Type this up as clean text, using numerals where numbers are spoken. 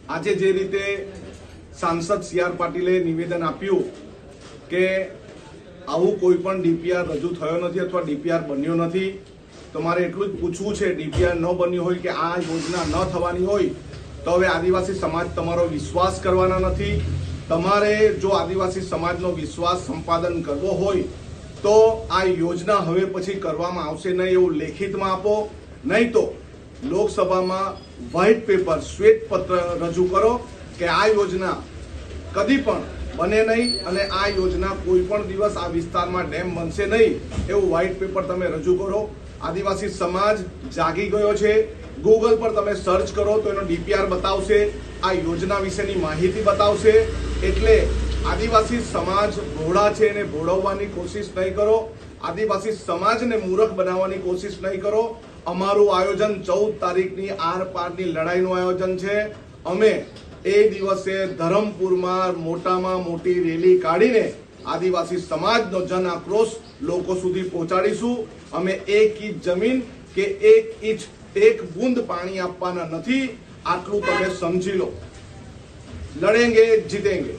આજે જે રીતે સાંસદ સી.આર. પાટીલે નિવેદન આપ્યું કે આવું કોઈ પણ ડીપીઆર રજૂ થયો નથી અથવા ડીપીઆર બન્યો નથી, તો મારે એટલું જ પૂછવું છે, ડીપીઆર ન બન્યું હોય કે આ યોજના ન થવાની હોય તો હવે આદિવાસી સમાજ તમારો વિશ્વાસ કરવાના નથી. તમારે જો આદિવાસી સમાજનો વિશ્વાસ સંપાદન કરવો હોય તો આ યોજના હવે પછી કરવામાં આવશે નહીં એવું લેખિતમાં આપો, નહીં તો લોકસભામાં વ્હાઇટ પેપર શ્વેત પત્ર રજૂ કરો કે આ યોજના કદી પણ બને નહીં અને આ યોજના કોઈ પણ દિવસ આ વિસ્તારમાં ડેમ બનશે નહીં એવું વ્હાઇટ પેપર તમે રજૂ કરો. આદિવાસી સમાજ જાગી ગયો છે. ગૂગલ પર તમે સર્ચ કરો તો એનો ડીપીઆર બતાવશે, આ યોજના વિશેની માહિતી બતાવશે. એટલે આદિવાસી સમાજ ભોળા છે એને ભોળવવાની કોશિશ નહીં કરો, આદિવાસી સમાજને મૂર્ખ બનાવવાની કોશિશ નહીં કરો. અમારું આયોજન 14 તારીખની આર પારની લડાઈનું આયોજન છે. અમે એ દિવસે ધરમપુરમાં મોટામાં મોટી રેલી કાઢીને આદિવાસી સમાજનો જન આક્રોશ લોકો સુધી પહોંચાડીશું. અમે 1 ઇંચ જમીન કે 1 ઇંચ 1 બૂંદ પાણી આપવાના નથી, આટલું તમે સમજી લો. લડેંગે જીતેંગે.